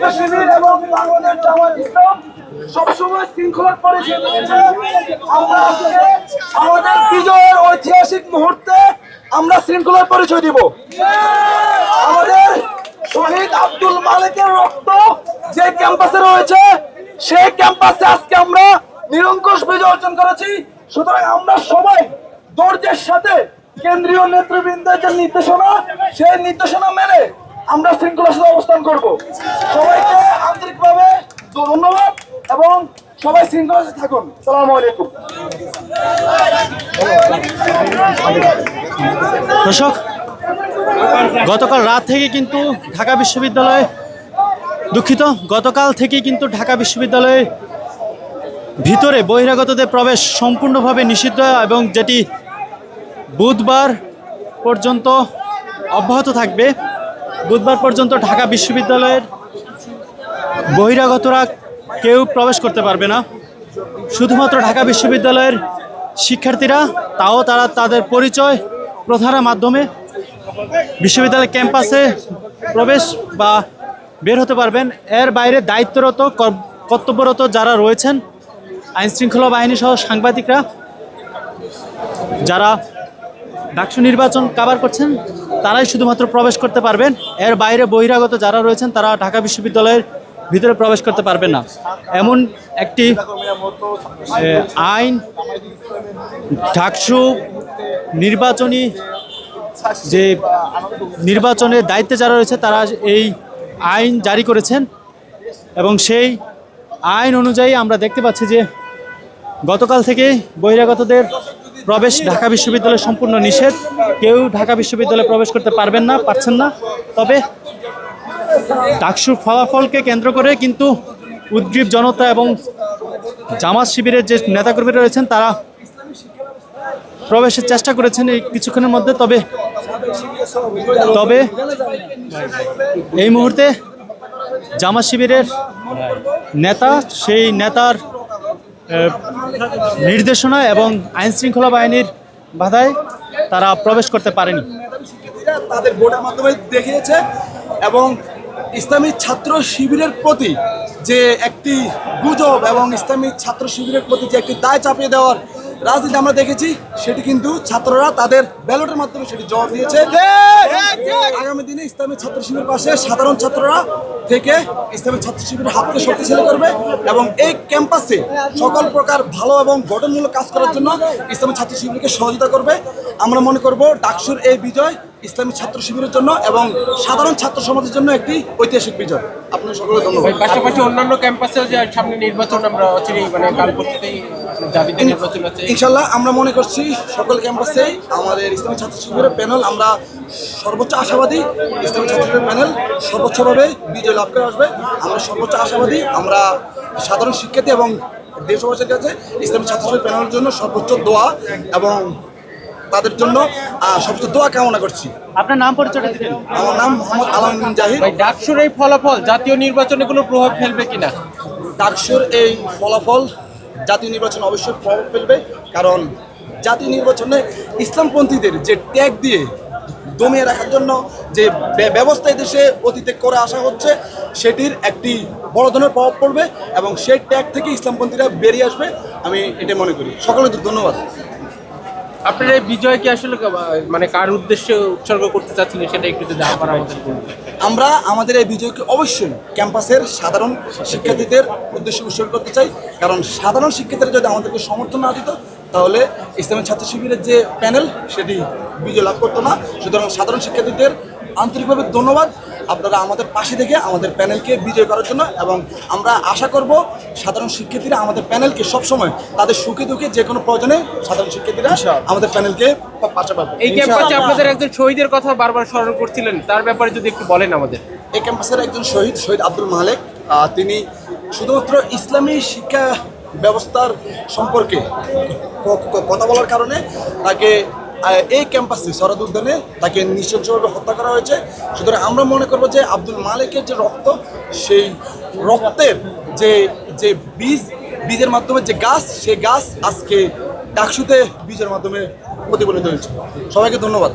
ছাত্র শিবির এবং বাংলাদেশ জামাত ইসলাম সবসময় শৃঙ্খলার পরিচয় দিয়েছে। আমরা আজকে আমাদের বিজয়ের ঐতিহাসিক মুহূর্তে আমরা শৃঙ্খলার পরিচয় দিব। আমাদের শহীদ আব্দুল মালেকের রক্ত যে ক্যাম্পাসে রয়েছে সেই ক্যাম্পাসে আজকে আমরা নিরঙ্কুশ বিজয় অর্জন করেছি। সুতরাং আমরা সবাই ধৈর্যের সাথে কেন্দ্রীয় নেতৃবৃন্দের যে নির্দেশনা সেই নির্দেশনা মেনে আমরা শৃঙ্খলার সাথে অবস্থান করব। সবাইকে আন্তরিকভাবে ধন্যবাদ এবং সবাই শৃঙ্খলার সাথে থাকুন। আসসালামু আলাইকুম। দর্শক, গতকাল রাত থেকে কিন্তু ঢাকা বিশ্ববিদ্যালয়ে গতকাল থেকে কিন্তু ঢাকা বিশ্ববিদ্যালয়ে ভিতরে বহিরাগতদের প্রবেশ সম্পূর্ণভাবে নিষিদ্ধ এবং যেটি বুধবার পর্যন্ত অব্যাহত থাকবে। বুধবার পর্যন্ত ঢাকা বিশ্ববিদ্যালয়ের বহিরাগতরা কেউ প্রবেশ করতে পারবে না। শুধুমাত্র ঢাকা বিশ্ববিদ্যালয়ের শিক্ষার্থীরা, তাও তারা তাদের পরিচয় প্রথার মাধ্যমে বিশ্ববিদ্যালয় ক্যাম্পাসে প্রবেশ বা বের হতে পারবেন। এর বাইরে দায়িত্বরত কর্তব্যরত যারা রয়েছেন, আইনশৃঙ্খলা বাহিনী সহ সাংবাদিকরা যারা ডাকসু নির্বাচন কভার করছেন, তারাই শুধুমাত্র প্রবেশ করতে পারবেন। এর বাইরে বহিরাগত যারা রয়েছেন তারা ঢাকা বিশ্ববিদ্যালয়ের ভিতরে প্রবেশ করতে পারবেন না। এমন একটি আইন ডাকসু নির্বাচনের দায়িত্বে যারা রয়েছে তারা এই আইন জারি করেছেন এবং সেই আইন অনুযায়ী আমরা দেখতে পাচ্ছি যে গতকাল থেকে বহিরাগতদের প্রবেশ ঢাকা বিশ্ববিদ্যালয়ে সম্পূর্ণ নিষেধ। কেউ ঢাকা বিশ্ববিদ্যালয়ে প্রবেশ করতে পারছেন না। তবে ডাকসুর ফলাফলকে কেন্দ্র করে কিন্তু উদ্গ্রীব জনতা এবং জামাত শিবিরের যে নেতাকর্মীরা রয়েছেন তারা প্রবেশের চেষ্টা করেছেন এই কিছুক্ষণের মধ্যে। তবে এই মুহূর্তে জামাত শিবিরের নেতা, সেই নেতার নির্দেশনা এবং আইনশৃঙ্খলা বাহিনীর বাধায় তারা প্রবেশ করতে পারেনি। তাদের ভোটের মাধ্যমে দেখিয়েছে এবং ইসলামী ছাত্র শিবিরের প্রতি যে একটি গুজব এবং ইসলামী ছাত্র শিবিরের প্রতি যে একটি দায় চাপিয়ে দেওয়ার রাজনীতি আমরা দেখেছি, সেটি কিন্তু ছাত্ররা তাদের ব্যালটের মাধ্যমে সেটি জবাব দিয়েছে। আগামী দিনে ইসলামী ছাত্র শিবিরের পাশে সাধারণ ছাত্ররা থেকে ইসলামী ছাত্র শিবিরের হাতকে শক্তিশালী করবে এবং এই ক্যাম্পাসে সকল প্রকার ভালো এবং গঠনমূলক কাজ করার জন্য ইসলামী ছাত্র শিবিরকে সহযোগিতা করবে। আমরা মনে করব ডাকসুর এই বিজয় ইসলামী ছাত্র শিবিরের জন্য এবং সাধারণ ছাত্র সমাজের জন্য একটি ঐতিহাসিক বিজয়। আপনাদের সকলকে ধন্যবাদ। পাশাপাশি অন্যান্য ক্যাম্পাসেও যে সামনে নির্বাচন আমরা অচিরেই কাল পরশুতেই জাবিতে নির্বাচন আছে, ইনশাল্লাহ আমরা মনে করছি সকল ক্যাম্পাসেই আমাদের ইসলামী ছাত্র শিবিরের প্যানেল, আমরা সর্বোচ্চ আশাবাদী ইসলামী ছাত্র শিবিরের প্যানেল সর্বোচ্চভাবে বিজয় লাভ করে আসবে। আমরা সর্বোচ্চ আশাবাদী। আমরা সাধারণ শিক্ষার্থী এবং দেশবাসীর কাছে ইসলামী ছাত্র শিবির প্যানেলের জন্য সর্বোচ্চ দোয়া এবং তাদের জন্য সবচেয়ে দোয়া কামনা করছি। আপনার নাম পরিচয়টা দিবেন? আমার নাম মোহাম্মদ আলামিন জাহিদ। ডাকসুর এই ফলাফল জাতীয় নির্বাচনে কোনো প্রভাব ফেলবে কিনা? ডাকসুর এই ফলাফল জাতীয় নির্বাচনে অবশ্যই প্রভাব ফেলবে, কারণ জাতীয় নির্বাচনে ইসলামপন্থীদের যে ট্যাগ দিয়ে দমিয়ে রাখার জন্য যে ব্যবস্থা দেশে অতীতে করে আসা হচ্ছে, সেটির একটি বড় ধরনের প্রভাব পড়বে এবং সেই ট্যাগ থেকে ইসলামপন্থীরা বেরিয়ে আসবে, আমি এটা মনে করি। সকলকে ধন্যবাদ। আপনার এই বিজয় কি আসলে কার উদ্দেশ্যে উৎসর্গ করতে চাচ্ছিলেন সেটা একটু যদি আমাদের বলুন। আমরা আমাদের এই বিজয়কে অবশ্যই ক্যাম্পাসের সাধারণ শিক্ষার্থীদের উদ্দেশ্যে উৎসর্গ করতে চাই, কারণ সাধারণ শিক্ষার্থীরা যদি আমাদেরকে সমর্থন না দিত তাহলে ইসলামী ছাত্র শিবিরের যে প্যানেল সেটি বিজয় লাভ করতো না। সুতরাং সাধারণ শিক্ষার্থীদের আন্তরিকভাবে ধন্যবাদ, আপনারা আমাদের পাশে থেকে আমাদের প্যানেলকে বিজয় করার জন্য। এবং আমরা আশা করব সাধারণ শিক্ষার্থীরা আমাদের প্যানেলকে সবসময় তাদের সুখে দুঃখে যে কোনো প্রয়োজনে সাধারণ শিক্ষার্থীরা আমাদের প্যানেলকে পাশে পাবে। এই ক্যাম্পাসে আপনাদের একজন শহীদের কথা বারবার স্মরণ করছিলেন, তার ব্যাপারে যদি একটু বলেন আমাদের। এই ক্যাম্পাসের একজন শহীদ আব্দুল মালেক, তিনি শুধুমাত্র ইসলামী শিক্ষা ব্যবস্থার সম্পর্কে কথা বলার কারণে তাকে এই ক্যাম্পাসে সরাদ উদ্যানে তাকে নৃশংসভাবে হত্যা করা হয়েছে। সুতরাং আমরা মনে করবো যে আব্দুল মালেকের যে রক্ত, সেই রক্তের যে বীজের মাধ্যমে যে গাছ, সেই গাছ আজকে ডাকসুতে বীজের মাধ্যমে প্রতিফলিত হয়েছে। সবাইকে ধন্যবাদ।